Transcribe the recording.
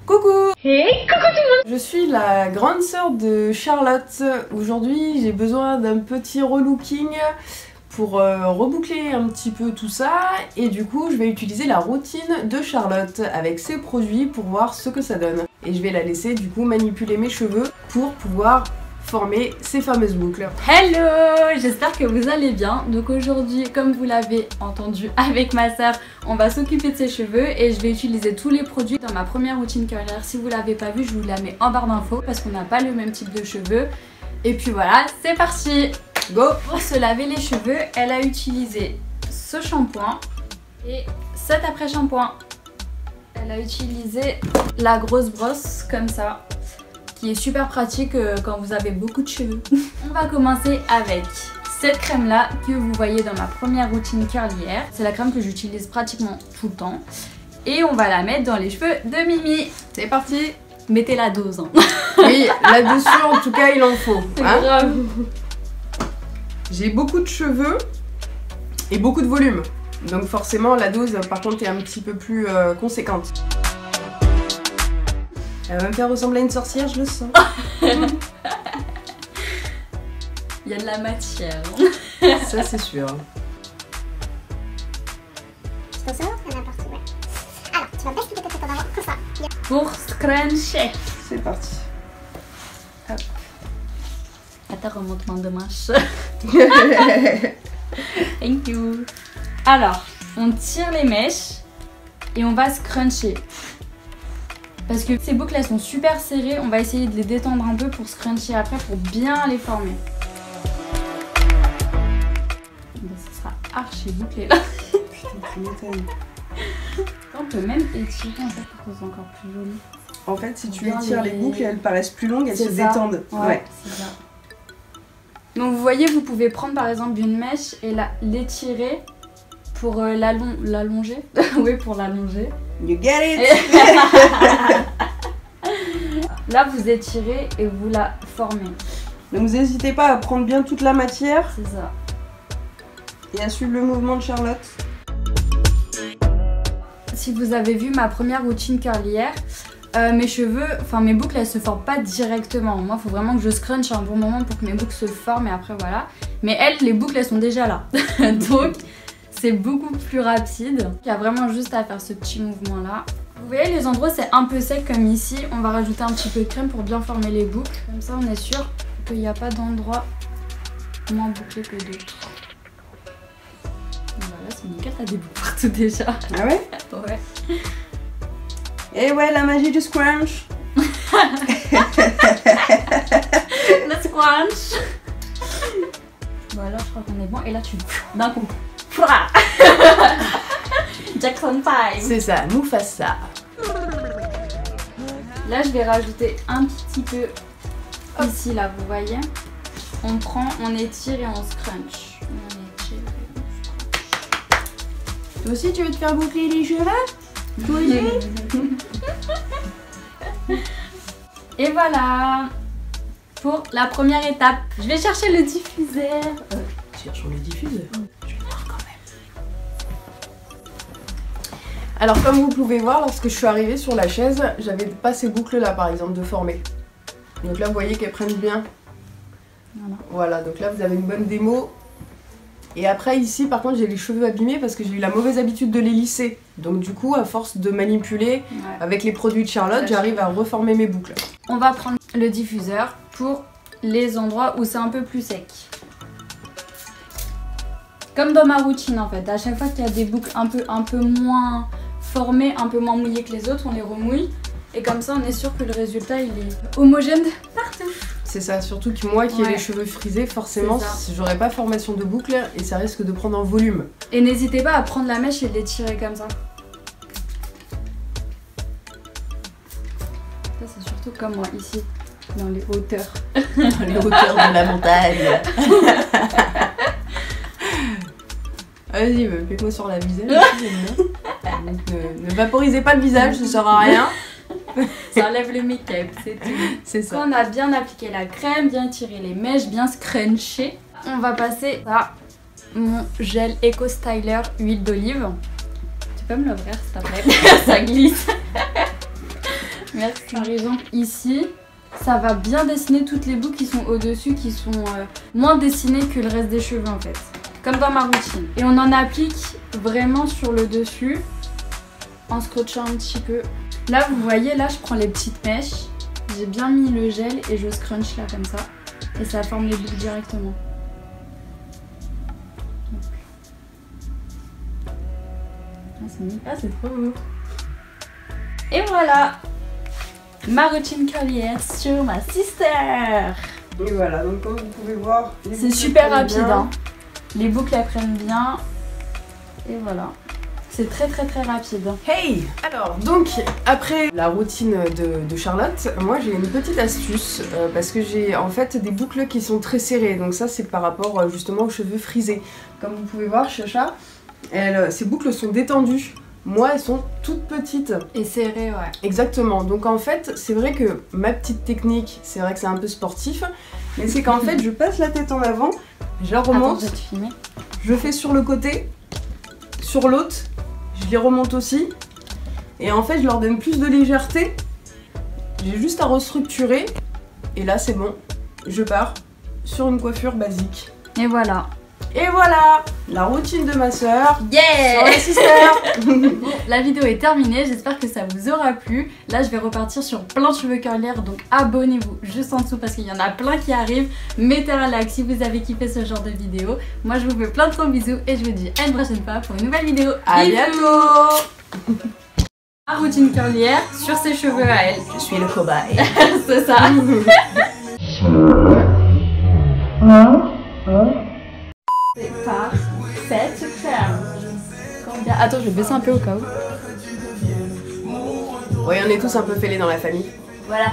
Coucou! Hey, coucou tout le monde! Je suis la grande sœur de Charlotte. Aujourd'hui, j'ai besoin d'un petit relooking pour reboucler un petit peu tout ça. Et du coup, je vais utiliser la routine de Charlotte avec ses produits pour voir ce que ça donne. Et je vais la laisser du coup manipuler mes cheveux pour pouvoir former ces fameuses boucles. Hello! J'espère que vous allez bien. Donc aujourd'hui, comme vous l'avez entendu avec ma sœur, on va s'occuper de ses cheveux et je vais utiliser tous les produits dans ma première routine curlaire. Si vous l'avez pas vu, je vous la mets en barre d'infos parce qu'on n'a pas le même type de cheveux. Et puis voilà, c'est parti! Go! Pour se laver les cheveux, elle a utilisé ce shampoing et cet après-shampoing. Elle a utilisé la grosse brosse comme ça, qui est super pratique quand vous avez beaucoup de cheveux. On va commencer avec cette crème là que vous voyez dans ma première routine curlière. C'est la crème que j'utilise pratiquement tout le temps. Et on va la mettre dans les cheveux de Mimi. C'est parti! Mettez la dose. Hein. Oui, là-dessus en tout cas il en faut. Hein, grave. j'ai beaucoup de cheveux et beaucoup de volume. Donc forcément la dose par contre est un petit peu plus conséquente. Elle va me faire ressembler à une sorcière, je le sens. Il y a de la matière. Ça c'est sûr. C'est ça, c'est n'importe quoi. Alors, tu vas basculer ta tête en avant, comme ça. Pour scruncher. C'est parti. Hop. Attends, remontement de manche. Thank you. Alors, on tire les mèches et on va scruncher. Parce que ces boucles elles sont super serrées, on va essayer de les détendre un peu pour scruncher après pour bien les former. Ça sera archi bouclé là. Putain, tu m'étonnes. On peut même étirer en fait pour que ce soit encore plus joli. En fait, si tu Bien étires les boucles, elles paraissent plus longues, elles se C'est ça. détendent. Ouais. C'est ça. Donc vous voyez, vous pouvez prendre par exemple une mèche et l'étirer pour l'allonger. Oui, pour l'allonger. You get it! Là, vous étirez et vous la formez. Donc vous n'hésitez pas à prendre bien toute la matière C'est ça. et à suivre le mouvement de Charlotte. Si vous avez vu ma première routine curlière, mes cheveux, enfin mes boucles, elles se forment pas directement. Moi, il faut vraiment que je scrunch un bon moment pour que mes boucles se forment et après voilà. Mais elles, les boucles, elles sont déjà là. Donc, c'est beaucoup plus rapide. Il y a vraiment juste à faire ce petit mouvement là. Vous voyez les endroits c'est un peu sec comme ici. On va rajouter un petit peu de crème pour bien former les boucles. Comme ça on est sûr qu'il n'y a pas d'endroit moins bouclé que d'autres. Voilà, c'est nickel, t'as des boucles partout déjà. Ah ouais? Ouais. Et ouais, la magie du scrunch. Le scrunch. Voilà, je crois qu'on est bon. Et là tu d'un coup. Jackson time. C'est ça, Mufasa. Là je vais rajouter un petit peu ici là, vous voyez. On prend, on étire et on scrunch. On étire et on scrunch. Toi aussi, tu veux te faire boucler les cheveux? Toi aussi? Et voilà pour la première étape. Je vais chercher le diffuseur. Cherchons le diffuseur. Je vais voir quand même. Alors comme vous pouvez voir, lorsque je suis arrivée sur la chaise, j'avais pas ces boucles là par exemple de former. Donc là vous voyez qu'elles prennent bien. Voilà, donc là vous avez une bonne démo. Et après ici par contre j'ai les cheveux abîmés parce que j'ai eu la mauvaise habitude de les lisser. Donc du coup à force de manipuler avec les produits de Charlotte, j'arrive à reformer mes boucles. On va prendre le diffuseur pour les endroits où c'est un peu plus sec. Comme dans ma routine en fait, à chaque fois qu'il y a des boucles un peu moins formées, un peu moins mouillées que les autres, on les remouille. Et comme ça on est sûr que le résultat il est homogène partout. C'est ça, surtout que moi qui ai les cheveux frisés, forcément j'aurais pas formation de boucles et ça risque de prendre en volume. Et n'hésitez pas à prendre la mèche et l'étirer comme ça. Ça c'est surtout comme moi ici, dans les hauteurs. Dans les hauteurs de la montagne. Vas-y, fais-moi sur la visage. Donc, ne vaporisez pas le visage, ça sert à rien. Ça enlève le make-up, c'est tout. C'est ça. Quand on a bien appliqué la crème, bien tiré les mèches, bien scrunché, on va passer à mon gel Eco Styler huile d'olive. Tu peux me l'ouvrir s'il te plaît? Ça glisse. Merci. Par exemple, ici, ça va bien dessiner toutes les boucles qui sont au-dessus, qui sont moins dessinées que le reste des cheveux en fait. Comme dans ma routine. Et on en applique vraiment sur le dessus, en scotchant un petit peu. Là, vous voyez, là, je prends les petites mèches. J'ai bien mis le gel et je scrunch là comme ça. Et ça forme les boucles directement. Ah, c'est trop beau. Et voilà ma routine curlière sur ma sister. Et voilà, donc comme vous pouvez voir, c'est super rapide. Hein. Les boucles elles prennent bien. Et voilà. C'est très rapide. Hey! Alors, donc, après la routine de Charlotte, moi j'ai une petite astuce parce que j'ai en fait des boucles qui sont très serrées. Donc ça, c'est par rapport justement aux cheveux frisés. Comme vous pouvez voir, Chacha, ces boucles sont détendues. Moi, elles sont toutes petites. Et serrées, ouais. Exactement. Donc en fait, c'est vrai que ma petite technique, c'est vrai que c'est un peu sportif, mais c'est qu'en fait, je passe la tête en avant, je la remonte, attends, je vais te filmer. Je fais sur le côté, sur l'autre, je les remonte aussi, et en fait, je leur donne plus de légèreté. J'ai juste à restructurer, et là, c'est bon. Je pars sur une coiffure basique. Et voilà. Et voilà la routine de ma soeur. Yeah! Sur la sister. Bon, la vidéo est terminée, j'espère que ça vous aura plu. Là je vais repartir sur plein de cheveux curlières, donc abonnez-vous juste en dessous parce qu'il y en a plein qui arrivent. Mettez un like si vous avez kiffé ce genre de vidéo. Moi je vous fais plein de gros bisous et je vous dis à une prochaine fois pour une nouvelle vidéo. À bientôt. Ma routine curlière sur ses cheveux à elle. Je suis le cobaye. C'est ça. C'est par cette ferme. Attends, je vais baisser un peu au cas où. Oui, on est tous un peu fêlés dans la famille. Voilà.